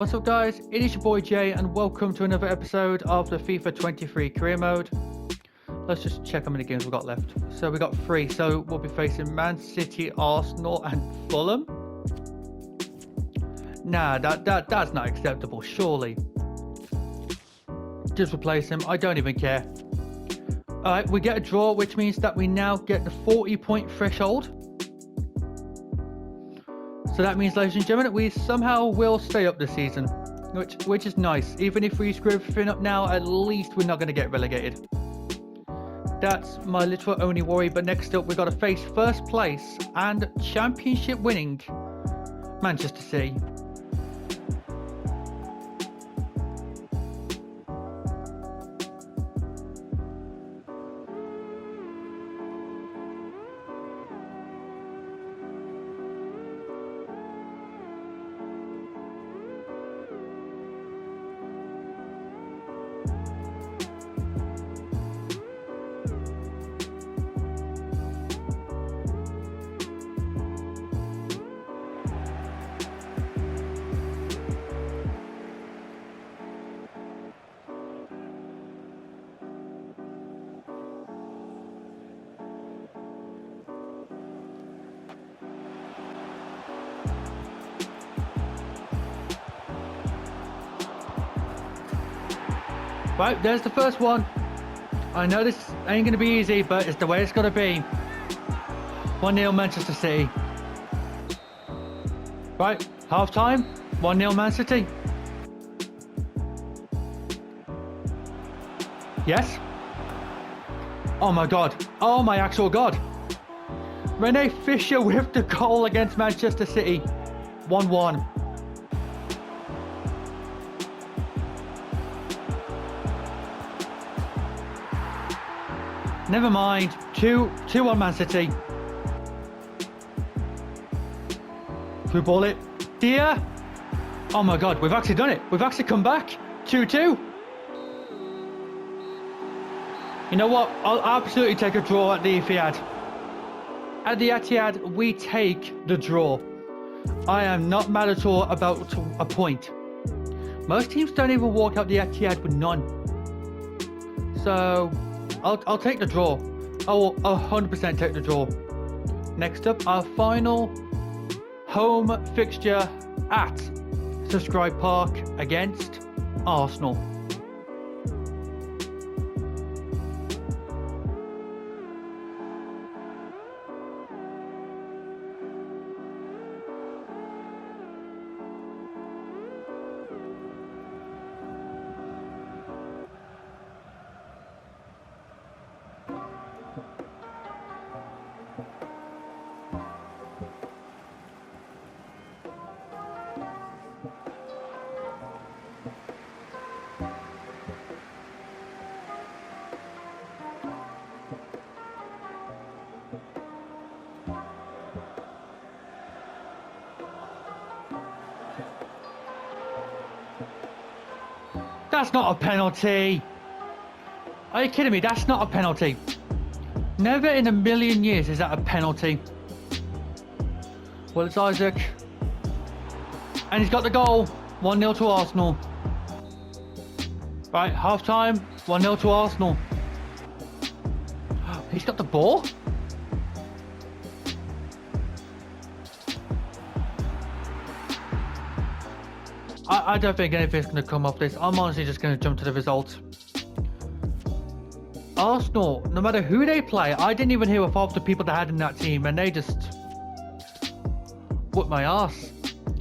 What's up guys, it is your boy Jay and welcome to another episode of the FIFA 23 career mode. Let's just check how many games we've got left. So we got 3, so we'll be facing Man City, Arsenal and Fulham. Nah, that's not acceptable, surely. Just replace him, I don't even care. Alright, we get a draw, which means that we now get the 40-point threshold. So that means, ladies and gentlemen, we somehow will stay up this season, which is nice. Even if we screw everything up now, at least we're not going to get relegated. That's my literal only worry. But next up, we've got to face first place and championship winning Manchester City. Right, there's the first one. I know this ain't going to be easy, but it's the way it's going to be. 1-0 Manchester City. Right, half time. 1-0 Man City. Yes. Oh my god. Oh my actual god. Rene Fisher with the goal against Manchester City. 1-1. Never mind. 2-1 Man City. Through ball it. Dear. Oh my god, we've actually done it. We've actually come back. 2-2. You know what? I'll absolutely take a draw at the Etihad. At the Etihad, we take the draw. I am not mad at all about a point. Most teams don't even walk out the Etihad with none. So I'll take the draw. I will 100% take the draw. Next up, our final home fixture at Subscribe Park against Arsenal. That's not a penalty. Are you kidding me? That's not a penalty. Never in a million years is that a penalty. Well, it's Isaac. And he's got the goal. 1-0 to Arsenal. Right, half time. 1-0 to Arsenal. He's got the ball? I don't think anything's going to come off this. I'm honestly just going to jump to the result. Arsenal, no matter who they play, I didn't even hear of half the people that had in that team, and they just whipped my ass.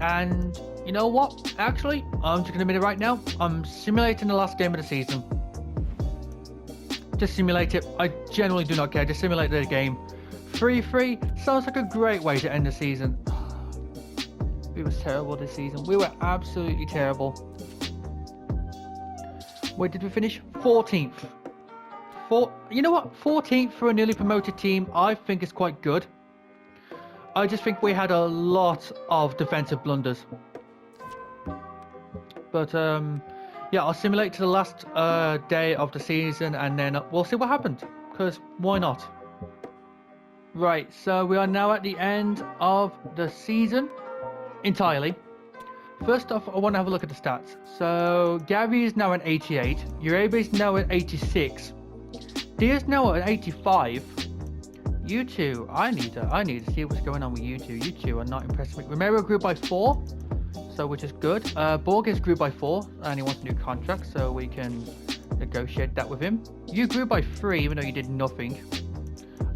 And you know what? Actually, I'm just going to admit it right now. I'm simulating the last game of the season. Just simulate it. I generally do not care. Just simulate the game. 3-3 sounds like a great way to end the season. We was terrible this season. We were absolutely terrible. Where did we finish? 14th. You know what? 14th for a newly promoted team, I think is quite good. I just think we had a lot of defensive blunders. But yeah, I'll simulate to the last day of the season, and then we'll see what happened. Because why not? Right, so we are now at the end of the season entirely. First off, I want to have a look at the stats. So Gary is now at 88. Urabe is now at 86. Dia's now at 85. You two, I need to see what's going on with you two. You two are not impressing me. Romero grew by 4, so which is good. Borges grew by 4, and he wants a new contract, so we can negotiate that with him. You grew by 3, even though you did nothing.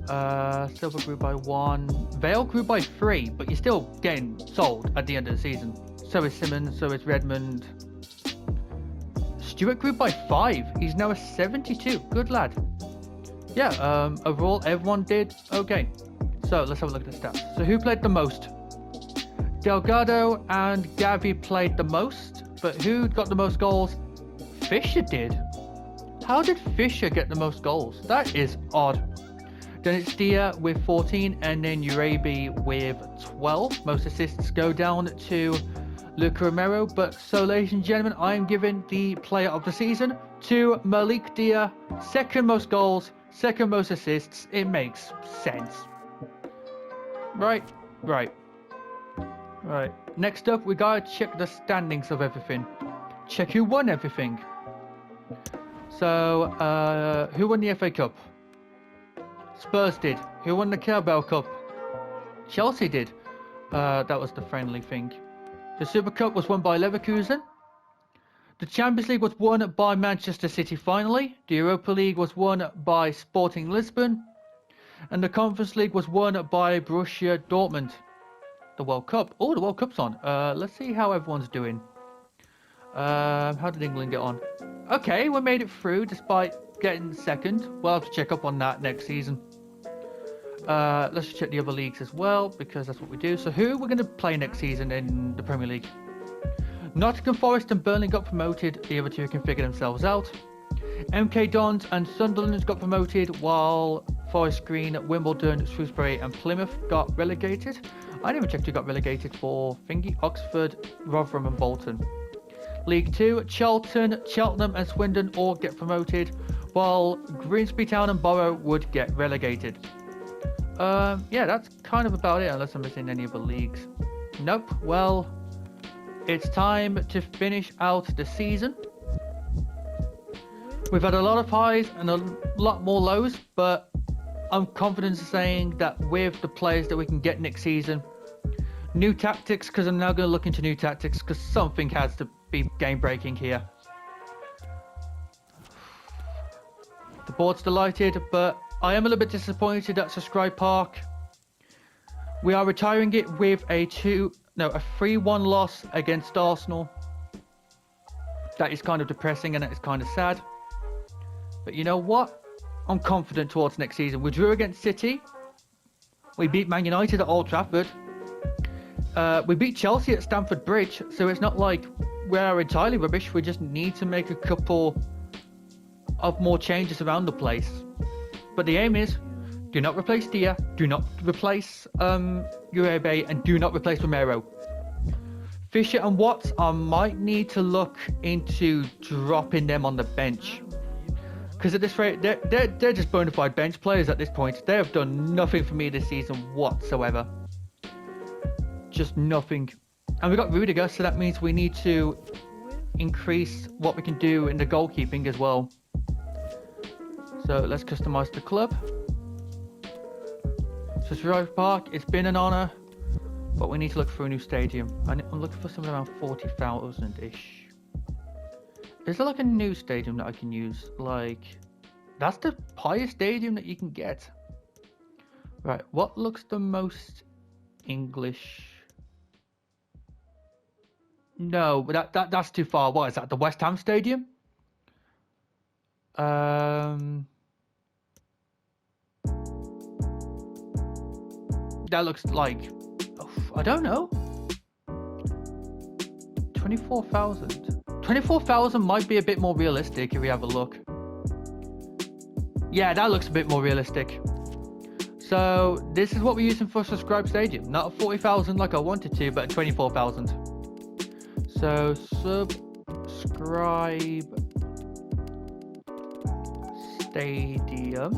Silver grew by 1. Vale grew by 3, but you're still getting sold at the end of the season. So is Simmons, so is Redmond. Stewart grew by 5. He's now a 72. Good lad. Yeah, overall, everyone did okay. So, let's have a look at the stats. So, who played the most? Delgado and Gavi played the most, but who got the most goals? Fisher did. How did Fisher get the most goals? That is odd. Then it's Dia with 14, and then Urabi with 12. Most assists go down to Luca Romero, but so, ladies and gentlemen, I am giving the player of the season to Malik Dia. Second most goals, second most assists. It makes sense. Right. Next up, we gotta check the standings of everything. Check who won everything. So, who won the FA Cup? Spurs did. Who won the Carabao Cup? Chelsea did. That was the friendly thing. The Super Cup was won by Leverkusen. The Champions League was won by Manchester City finally. The Europa League was won by Sporting Lisbon. And the Conference League was won by Borussia Dortmund. The World Cup. Oh, the World Cup's on. Let's see how everyone's doing. How did England get on? Okay, we made it through despite getting second. We'll have to check up on that next season. Let's check the other leagues as well, because that's what we do. So who we're going to play next season in the Premier League? Nottingham Forest and Burnley got promoted. The other two can figure themselves out. MK Dons and Sunderland got promoted, while Forest Green, Wimbledon, Shrewsbury and Plymouth got relegated. I never checked who got relegated for Thingy, Oxford, Rotherham and Bolton. League 2, Charlton, Cheltenham and Swindon all get promoted, while Grimsby Town and Borough would get relegated. Yeah, that's kind of about it, unless I'm missing any of the leagues. Nope. Well, it's time to finish out the season. We've had a lot of highs and a lot more lows, but I'm confident in saying that with the players that we can get next season, new tactics, because I'm now going to look into new tactics, because something has to be game-breaking here. The board's delighted, but I am a little bit disappointed at Subscribe Park. We are retiring it with a 3-1 loss against Arsenal. That is kind of depressing and that is kind of sad. But you know what? I'm confident towards next season. We drew against City. We beat Man United at Old Trafford. We beat Chelsea at Stamford Bridge. So it's not like we're entirely rubbish. We just need to make a couple of more changes around the place. But the aim is, do not replace Dia, do not replace Uribe, and do not replace Romero. Fisher and Watts, I might need to look into dropping them on the bench. Because at this rate, they're just bona fide bench players at this point. They have done nothing for me this season whatsoever. Just nothing. And we got Rudiger, so that means we need to increase what we can do in the goalkeeping as well. So let's customize the club. So Subscribe Park, it's been an honor, but we need to look for a new stadium. I'm looking for something around 40,000-ish. Is there like a new stadium that I can use? Like, that's the highest stadium that you can get. Right, what looks the most English? No, but that's too far. What is that? The West Ham Stadium? That looks like, I don't know. 24,000. 24,000 might be a bit more realistic if we have a look. Yeah, that looks a bit more realistic. So this is what we're using for Subscribe Stadium. Not a 40,000 like I wanted to, but a 24,000. So Subscribe Stadium.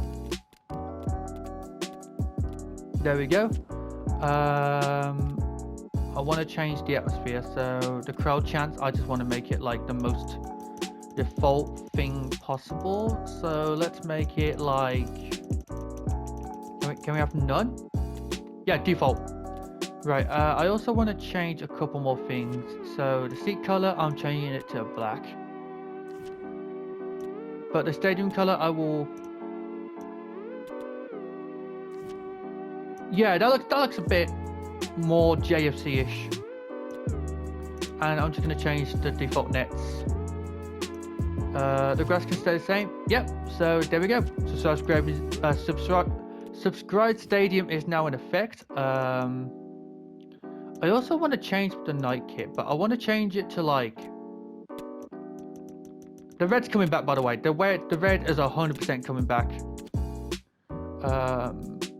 There we go. I want to change the atmosphere. So the crowd chants, I just want to make it like the most default thing possible. So let's make it like, can we have none? Yeah, default. Right, I also want to change a couple more things. So the seat color, I'm changing it to black. But the stadium color, I will... Yeah, that looks a bit more JFC-ish. And I'm just going to change the default nets. The grass can stay the same. Yep, so there we go. So subscribe stadium is now in effect. I also want to change the night kit, but I want to change it to like... The red's coming back, by the way. The red is 100% coming back.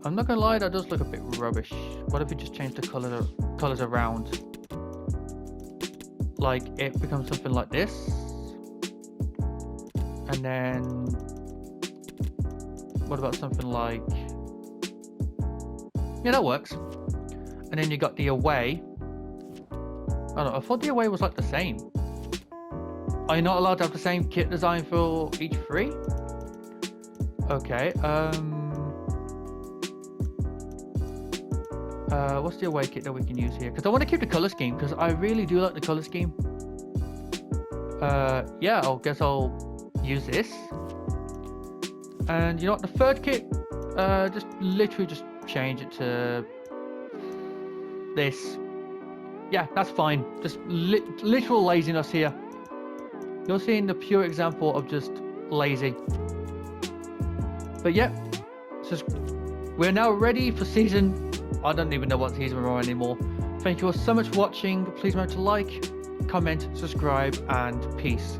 I'm not gonna lie, that does look a bit rubbish. What if we just change the colors around? Like it becomes something like this, and then what about something like... Yeah, that works. And then you got the away. I don't know, I thought the away was like the same. Are you not allowed to have the same kit design for each three? Okay, what's the away kit that we can use here? Because I want to keep the color scheme, because I really do like the color scheme. Yeah, I guess I'll use this. And you know what, the third kit, just literally just change it to this. Yeah, that's fine. Just literal laziness here. You're seeing the pure example of just lazy. But yeah, we're now ready for season... I don't even know what season we're on anymore. Thank you all so much for watching. Please remember to like, comment, subscribe, and peace.